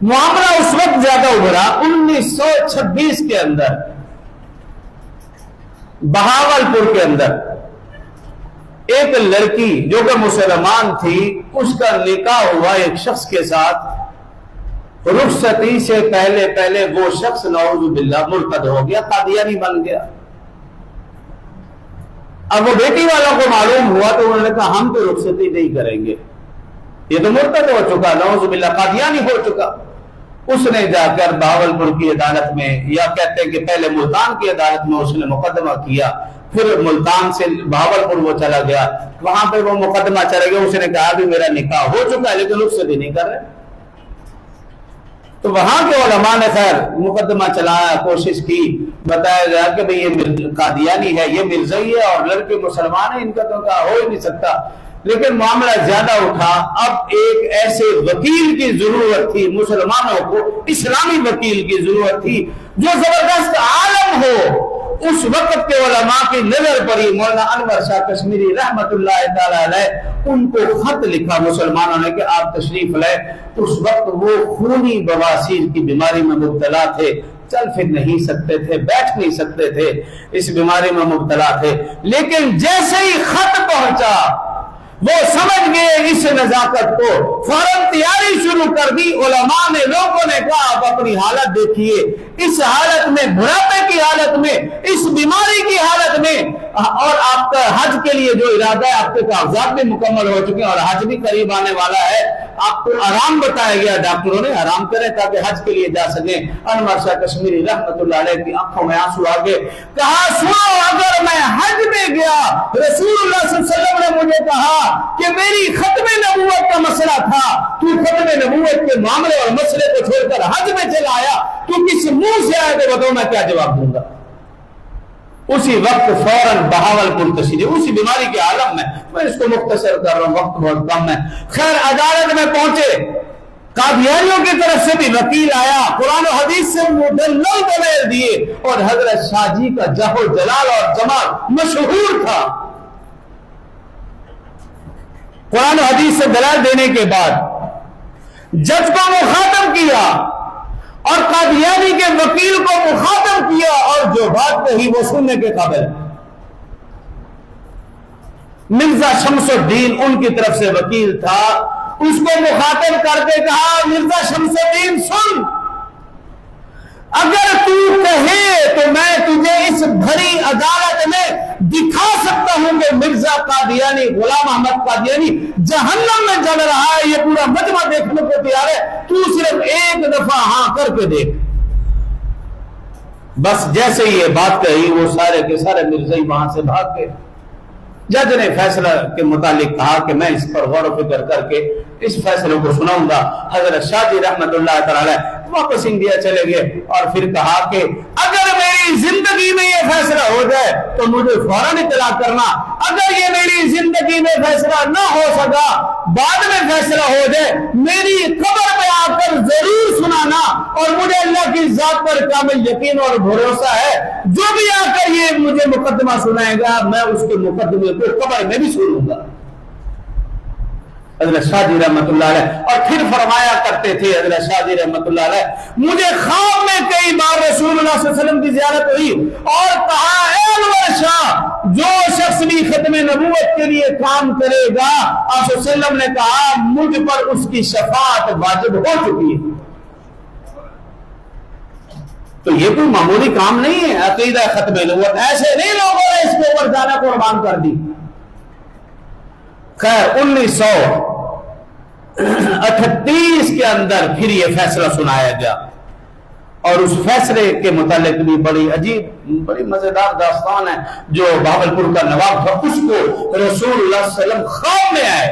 معاملہ اس وقت زیادہ ابھرا 1926 کے اندر بہاولپور کے اندر ایک لڑکی جو کہ مسلمان تھی، اس کا نکاح ہوا ایک شخص کے ساتھ، رخصتی سے پہلے وہ شخص نعوذ باللہ مرتد ہو گیا، قادیانی بن گیا۔ اب وہ بیٹی والوں کو معلوم ہوا تو انہوں نے کہا ہم تو رخصتی نہیں کریں گے، یہ تو مرتد ہو چکا، نعوذ باللہ قادیانی ہو چکا۔ اس نے جا کر بہاولپور کی عدالت میں، یا کہتے ہیں کہ پہلے ملتان کی عدالت میں اس نے مقدمہ کیا، پھر ملتان سے بہاولپور وہ چلا گیا، وہاں پہ وہ مقدمہ چلا گیا، اس نے کہا بھی میرا نکاح ہو چکا ہے لیکن رخصتی نہیں کر رہے۔ تو وہاں کے علماء نے خیر مقدمہ چلایا، کوشش کی، بتایا گیا کہ بھئی یہ قادیانی ہے، یہ مرزائی ہے اور لڑکے مسلمان ہیں، ان کا تو نکاح ہو ہی نہیں سکتا۔ لیکن معاملہ زیادہ اٹھا، اب ایک ایسے وکیل کی ضرورت تھی، مسلمانوں کو اسلامی وکیل کی ضرورت تھی جو زبردست عالم ہو۔ اس وقت کے علماء کی نظر پڑی، مولانا انور شاہ کشمیری رحمت اللہ تعالی علیہ، ان کو خط لکھا مسلمانوں نے کہ آپ تشریف لائے۔ اس وقت وہ خونی بواسیر کی بیماری میں مبتلا تھے، چل پھر نہیں سکتے تھے، بیٹھ نہیں سکتے تھے، اس بیماری میں مبتلا تھے۔ لیکن جیسے ہی خط پہنچا وہ سمجھ گئے اس نزاکت کو، فوراً تیاری شروع کر دی۔ علماء نے، لوگوں نے کہا آپ اپنی حالت دیکھیے، اس حالت میں، بڑھاپے کی حالت میں، اس بیماری کی حالت میں، اور آپ کا حج کے لیے جو ارادہ ہے، آپ کے کاغذات بھی مکمل ہو چکے ہیں اور حج بھی قریب آنے والا ہے، آپ کو آرام بتایا گیا، ڈاکٹروں نے آرام کریں تاکہ حج کے لیے جا سکیں۔ انور شاہ کشمیری رحمت اللہ علیہ کی آنکھوں میں آنسو آ گئے، کہا سنو، اگر میں حج میں گیا، رسول اللہ صلی اللہ علیہ وسلم نے مجھے کہا کہ میری ختم نبوت کا مسئلہ تھا، تو ختم نبوت کے معاملے اور مسئلے کو چھوڑ کر حج میں چلا آیا، تو کس منہ سے آئے تو بتاؤ میں کیا جواب دوں گا؟ اسی وقت فوراً بہاولپور تشریف، اسی بیماری کے عالم میں اس کو مختصر کر رہا ہوں، وقت بہت کم ہے۔ خیر عدالت میں پہنچے، قادیانیوں کی طرف سے بھی وکیل آیا، قرآن و حدیث سے مدلل دلائل دیے، اور حضرت شاہ جی کا جاہ و جلال اور جمال مشہور تھا۔ قرآن و حدیث سے دلائل دینے کے بعد جج کو مخاطب کیا اور قادیانی کے وکیل کو مخاطب کیا، اور جو بات کہی وہ سننے کے قابل۔ مرزا شمس الدین ان کی طرف سے وکیل تھا، اس کو مخاطب کر کے کہا مرزا شمس الدین سن، اگر تو کہے تو میں تجھے اس بھری عدالت میں دکھا سکتا ہوں کہ مرزا قادیانی، غلام احمد قادیانی جہنم میں جل رہا ہے، یہ پورا مجمع دیکھنے کو تیار ہے، تو صرف ایک دفعہ ہاں کر کے دیکھ۔ بس جیسے ہی یہ بات کہی وہ سارے کے سارے مرزائی وہاں سے بھاگ گئے۔ جج نے فیصلہ کے متعلق کہا کہ میں اس پر غور و فکر کر کے اس فیصلے کو سناؤں گا۔ حضرت شاہ جی رحمت اللہ تعالی واپس انڈیا چلے گئے اور پھر کہا کہ اگر میری زندگی میں یہ فیصلہ ہو جائے تو مجھے فوراً اطلاع کرنا، اگر یہ میری زندگی میں فیصلہ نہ ہو سکا، بعد میں فیصلہ ہو جائے، میری قبر میں آ کر ضرور سنانا، اور مجھے اللہ کی ذات پر کامل یقین اور بھروسہ ہے، جو بھی آ کر یہ مجھے مقدمہ سنائے گا میں اس کے مقدمے کو قبر میں بھی سنوں گا۔ حضرت شاہ جی رحمت اللہ علیہ، اور پھر فرمایا کرتے تھے حضرت شاہ جی رحمت اللہ علیہ، مجھے خواب میں کئی بار رسول اللہ صلی اللہ علیہ وسلم کی زیارت ہوئی اور کہا اے انور شاہ، جو شخص بھی ختم نبوت کے لیے کام کرے گا، آپ صلی اللہ علیہ وسلم نے کہا مجھ پر اس کی شفاعت واجب ہو چکی ہے۔ تو یہ کوئی معمولی کام نہیں ہے، عقیدہ ختم نبوت، ایسے نہیں لوگوں نے اس کے اوپر جانا قربان کر دی۔ خیر 1938 کے اندر پھر یہ فیصلہ سنایا گیا، اور اس فیصلے کے متعلق بھی بڑی عجیب، بڑی مزیدار داستان ہے۔ جو بہاولپور کا نواب تھا، اس کو رسول اللہ صلی اللہ علیہ وسلم خواب میں آئے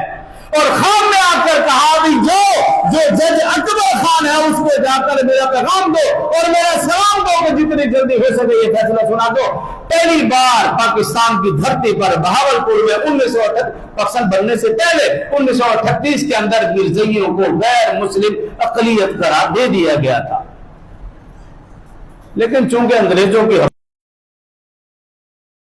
اور خواب میں آ کر کہا بھی جو جج اکبر خان ہے اس کو جا کر میرا پیغام دو اور میرا سلام دو کہ جتنی جلدی ہو سکے یہ فیصلہ سنا دو۔ پہلی بار پاکستان کی دھرتی پر بہاولپور میں 1938 پاکستان بننے سے پہلے 1938 کے اندر مرزائیوں کو غیر مسلم اقلیت قرار دے دیا گیا تھا، لیکن چونکہ انگریزوں کی